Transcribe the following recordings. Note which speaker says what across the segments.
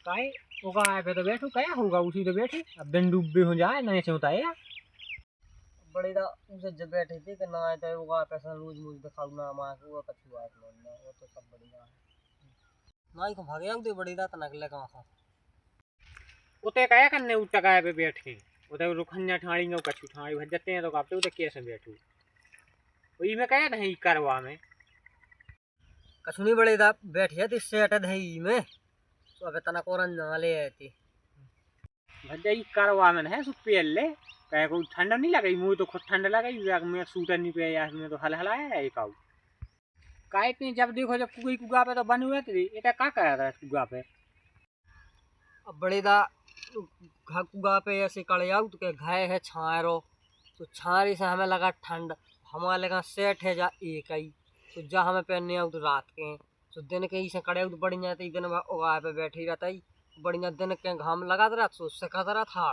Speaker 1: काहे होगा आए पे तो बैठो क्या होगा उसी तो बैठे अब दिन डूबे हो जाए नहीं से होता है यार
Speaker 2: बड़ी दा उसे जब बैठे थे कि ना आए तो होगा पैसा रोज मुझ दिखाऊ ना मां को वो कछु बात ना वो तो सब बढ़िया है ना ही को भागे आउ दे बड़ी दा तनक ले कहां था
Speaker 1: उते क्या करने उते काय पे बैठ के उते रुखन्या ठाड़ी नो कछु ठाड़ी भजते हैं तो कापते उते कैसे बैठू वही में क्या नहीं करवा में
Speaker 2: कछु नहीं बड़ी दा बैठिए तो सेट है में तो अबे तना कोरन ना ले आती
Speaker 1: भजाई करवा में है सुपेल ले कहे को ठंडा नहीं लगी मुझे तो खुद ठंडा लगी मैं सूटर नहीं पे यार मैं तो हल हलाया है एक आउ काहे पे जब देखो जब कुगई कुगा पे तो बन हुए थे एटा का कर रहा है कुगा पे
Speaker 2: अब बड़ी दा घुगा पे ऐसे कड़े आउ तो के घाय है छायरो तो छारी से हमें लगा ठंड हमारे लगा सेट है जा एक ही तो जा हमें पहनने आउ तो रात के तो दिन के ही से कड़े आउ तो बढ़िया तो दिन उगा पे बैठी रहता ही बढ़िया दिन के घाम लगा रहा तो उससे खाता रहा था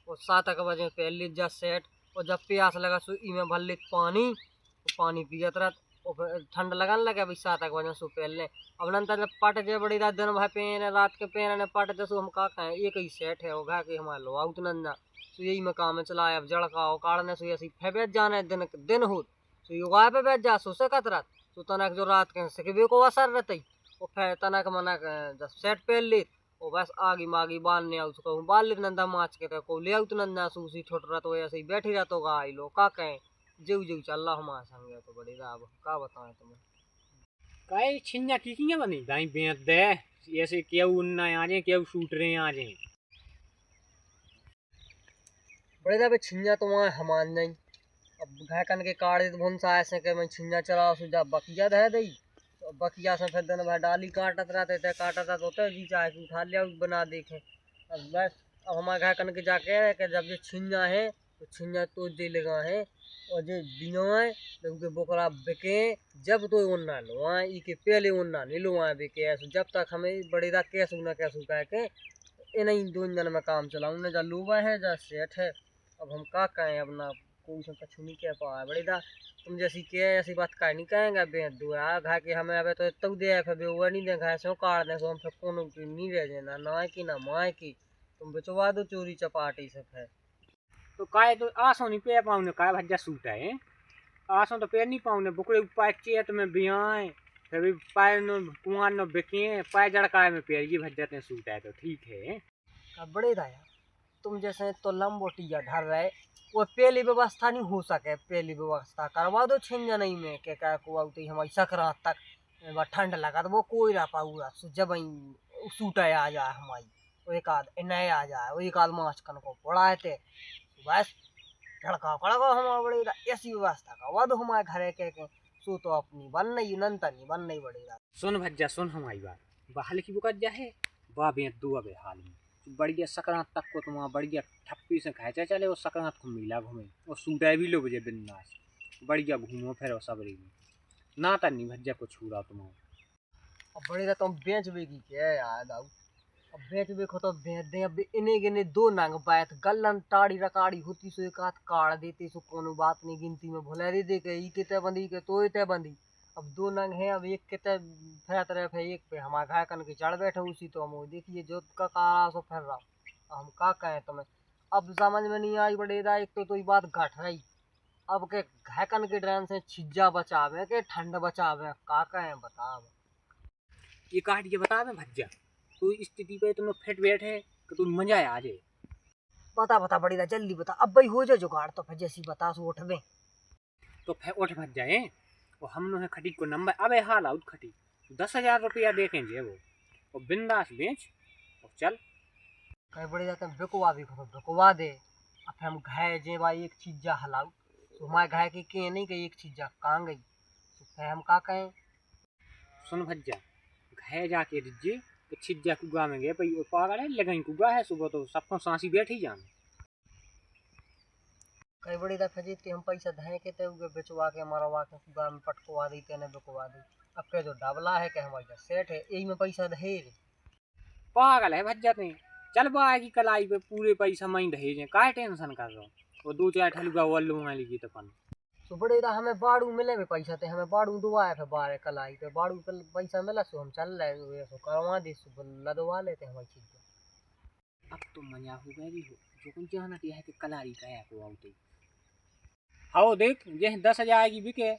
Speaker 2: और 7 बजे पहन लीज जा सेट और जब प्यास लगा सो में भर लीज पानी तो पानी पियत रहा और फिर ठंड लगन लगे अभी 7 बजे सो पहन ले अब नंतर जब पट जे बड़ी रात दिन भाई पेन रात के पेन ने पट जे सो हम का कहें एक ही सेट है होगा कि हमारे लो आउट नंदा तो यही में काम चलाए अब जड़का काड़ने से ऐसी फेबेज जाने दिन दिन हो तो युगा पे बैठ जा सो से कतरा तो तनक जो रात के सकबे को असर रहते और फिर तनक मनक जब सेट पहन ली और बस आगी मागी बांधने आउ तो कहूँ बाल ली नंदा माच के तो को ले आउ तो नंदा सूसी ठोट रहा तो ऐसे ही बैठी रहा तो गाई लो का कहें जीव जीव चल रहा हमारे संगे तो बड़ी राब का बताएं तुम्हें
Speaker 1: काहे छिन्या टीकियां बनी दाई बेंत दे ऐसे केउ उन्ना आ जाए केउ शूट रहे आ जाए
Speaker 2: बड़े दा छिंजा तो वहाँ हमान नहीं अब घाय कन के काट भून सा ऐसे के मैं छिंजा चला सुजा बकिया दे दई तो बकिया से फिर दिन भाई डाली काटत रहते थे काटत रहते होते जी चाहे कि उठा लिया बना देखे अब बस अब हमारे घाय कन के जाके रहे कि जब ये छिंजा है तो छिंजा तो दे लगा है और जो दिनो है तो उनके बोकरा बिके जब तो उन्ना लो वहाँ ई के पहले उन्ना नहीं लो वहाँ बिके ऐसे जब तक हमें बड़ी दा कैसू ना कैसू कह के इन्हीं 2 दिन में काम चलाऊँ ना जा लूबा है जा सेठ है अब हम का कहें अब ना कोई से कछु नहीं कह पा बड़ी दा तुम जैसी के ऐसी बात का नहीं कहेंगे बेच दो यार घा के हमें अब तो तब दे फिर वो नहीं दे घा से काट दे तो हम फिर कोनो की नहीं रह जाना ना की ना माए की तुम बेचवा दो चोरी चपाटी से फिर
Speaker 1: तो काहे तो आसो नहीं पे पाऊने काहे भज्जा सूट है आसो तो पे नहीं पाऊने बुकड़े ऊपर चेत में बियाए फिर भी पाए नो कुआं नो बिके पाए जड़काए में पेर ये भज्जाते सूट है तो ठीक है
Speaker 2: अब बड़े दा यार तुम जैसे तो लंबोटिया ढर रहे वो पहली व्यवस्था नहीं हो सके पहली व्यवस्था करवा दो छिंजा नहीं में के क्या को आउती हमारी सकरात तक ठंड लगा तो वो कोई रह पाऊगा जब सूट आ जाए हमारी वो एक आध नए आ जाए वो एक आध मास कन को पढ़ाए थे बस झड़का कड़का हमारा बड़ी ऐसी व्यवस्था करवा दो हमारे घरे के सो तो अपनी बन नहीं नंतर नहीं बन नहीं बड़ी
Speaker 1: सुन भज्जा सुन हमारी बात बहाल की बुकत जा है बा बेंत दो अबे हाल में बढ़िया सकरात तक को तुम बढ़िया ठप्पी से खेचा चले और सकरात को मिला घूमे और सूटा भी लो बजे बिंदास बढ़िया घूमो फिरो सबरी में ना तो नहीं भज्जा को छूरा तुम्हारा
Speaker 2: अब बड़ी तुम बेच बेगी क्या याद आऊ अब बेच बेखो तो बेच दे अब इन्हें गिने 2 नंग बैठ गल्लन टाड़ी रकाड़ी होती सो एक हाथ काट देती सो कोनो बात नहीं गिनती में भुला दे के ई किते बंदी के तो ते बंदी अब 2 नंग है अब एक किते फैत रहे थे एक पे हमारा घाय कन के चढ़ बैठे उसी तो हम देखिए जो का कारा सो फिर रहा हम का कहें तुम्हें अब समझ में नहीं आई बड़ेदा एक तो ये बात घट रही अब के घाय कन के ड्रेन से छिज्जा बचावे के ठंड बचावे का कहें बता
Speaker 1: ये काट के बता मैं भज्जा तो स्थिति पे तुम फिट बैठे कि तुम मजा आ जाए
Speaker 2: बता बता बड़ी जल्दी बता अब भाई हो जाए जुगाड़ तो फिर जैसी बता सो उठ में
Speaker 1: तो फिर उठ भज जाए और हम लोग खटी को नंबर अबे हाल आउट खटी 10,000 रुपया देखेंगे वो और बिंदास बेच और चल
Speaker 2: कहीं बड़ी जाते हैं बिकवा भी खो बिकवा दे अब फिर हम घाय जे भाई एक चीज जा हलाऊ तो हमारे घाय के नहीं गई एक चीज जा कहाँ गई तो फिर हम का कहें
Speaker 1: सुन भज्जा घे जाके रिज्जे तो छिज्जा कुआ में गए भाई पागल है लगन कुआ है सुबह तो सबको सांसी बैठी जान
Speaker 2: कई बड़ी दफे जीती हम पैसा धे के ते उगे बेचवा के मरवा के कुआ में पटकवा दी तेने बिकवा दी अब के जो डबला है के हमारे सेठ है यही में पैसा धे
Speaker 1: पागल है भज्जा ते चल बागी कलाई पे पूरे पैसा मैं दहेजे काहे टेंशन कर रहा हूँ वो 2-4 ठलुआ वो लूंगा लीजिए तो पन
Speaker 2: तो बड़े दा हमें बाड़ू मिले में पैसा थे हमें बाड़ू दुआए फिर बारे कलाई पे बाड़ू पे पैसा मिला सो हम चल रहे हुए सो करवा दे सो लदवा लेते हमारी चीज।
Speaker 1: अब तो मजा हो गया भी हो जो कौन जाना कि है कि कलारी का है को आउते आओ देख जे 10,000 आएगी बिके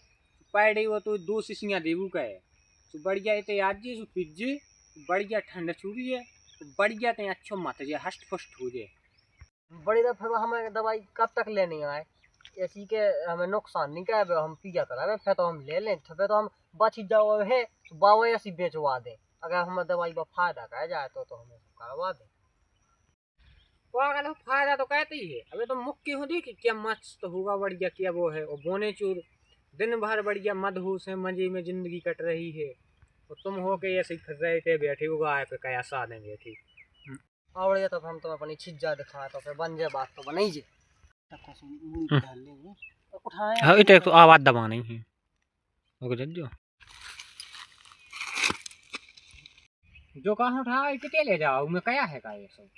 Speaker 1: पर डे वो तो 2 शीशियां देबू का है तो बढ़िया इते आज जी सो पिज्जे बढ़िया ठंड छुड़ी है बढ़िया ते अच्छो मत जे हस्ट फस्ट हो जे।
Speaker 2: बड़ी दा फिर हमें दवाई कब तक लेनी आए ऐसी के हमें नुकसान नहीं क्या हम पिया करावे फिर तो हम ले लें फिर तो हम बच जाओ है तो बावे ऐसी बेचवा दें अगर हमें दवाई का फायदा कह जाए तो हमें करवा दें।
Speaker 1: पागल हो फायदा तो कहते ही है अबे तो मुक्की हो दी कि क्या मस्त होगा बढ़िया क्या वो है और बोने चूर दिन भर बढ़िया मदहोश है मजे में जिंदगी कट रही है और तुम हो के ऐसे ही फिर रहे थे बैठे होगा आए पे क्या साधे बैठे
Speaker 2: आवड़े तो हम तो अपनी छिज्जा दिखा तो फिर बन जाए बात तो बनाई जे उठाए
Speaker 1: हाँ इते तो आवाज दबा नहीं है ओके जज्जो जो कहाँ उठा किते ले जाओ मैं क्या है का ये सब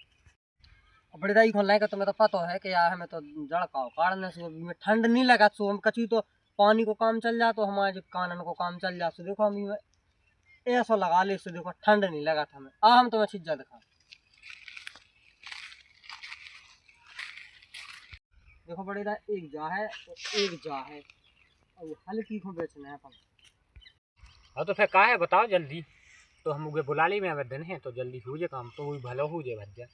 Speaker 2: बड़ी दाई खोलने का तुम्हें तो पता है कि यार हमें तो जड़ का काटने से में ठंड नहीं लगा सो हम कछु तो पानी को काम चल जा तो हमारे कानन को काम चल जा सो देखो हम ऐसा लगा ले सो देखो ठंड नहीं लगा था हमें हम तुम्हें छिज्जा दिखा देखो बड़ी दा एक जा है और एक जा है और हल्की को बेचना है अपन।
Speaker 1: हाँ तो फिर का है बताओ जल्दी तो हम उगे बुला ली में अगर दिन है तो जल्दी हो जाए काम तो वही भला हो जाए भज्जा।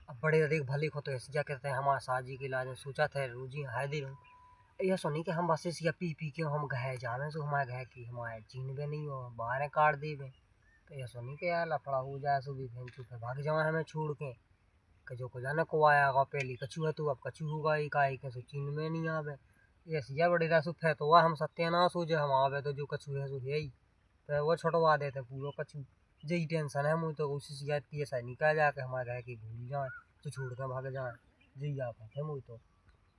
Speaker 2: अब बड़े अधिक भले को तो ऐसे क्या कहते हैं हमारे साजी के इलाज में सोचा था रोजी हायदे रहूँ यह सुनी कि हम बस इस या पी के हम घे जावे सो हमारे घे की हमारे चीन भी नहीं हो बाहर काट दे तो यह सुनी के यार लफड़ा हो जाए सो भी फिर चुप भाग जाए हमें छोड़ के जो को जाने को आया पहली कछू है तू अब कछू होगा ही का सो चीन में नहीं आवे ये सिया बड़े दा सुख है तो वह हम सत्यानाश हो जाए हम आवे तो जो कछू है सो है ही तो वो छुटवा देते पूरा कछू यही टेंशन है मुझे तो उसी शिकायत की ऐसा निकल जाके हमारे घर की भूल जाए तो छोड़ के भाग जाए जी जा पाते मुझे तो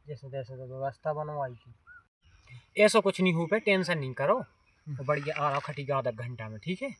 Speaker 2: जैसे तैसे तो व्यवस्था बनवाई थी।
Speaker 1: ऐसा कुछ नहीं हो पे टेंशन नहीं करो बढ़िया आ रहा खटी आधा घंटा में ठीक है।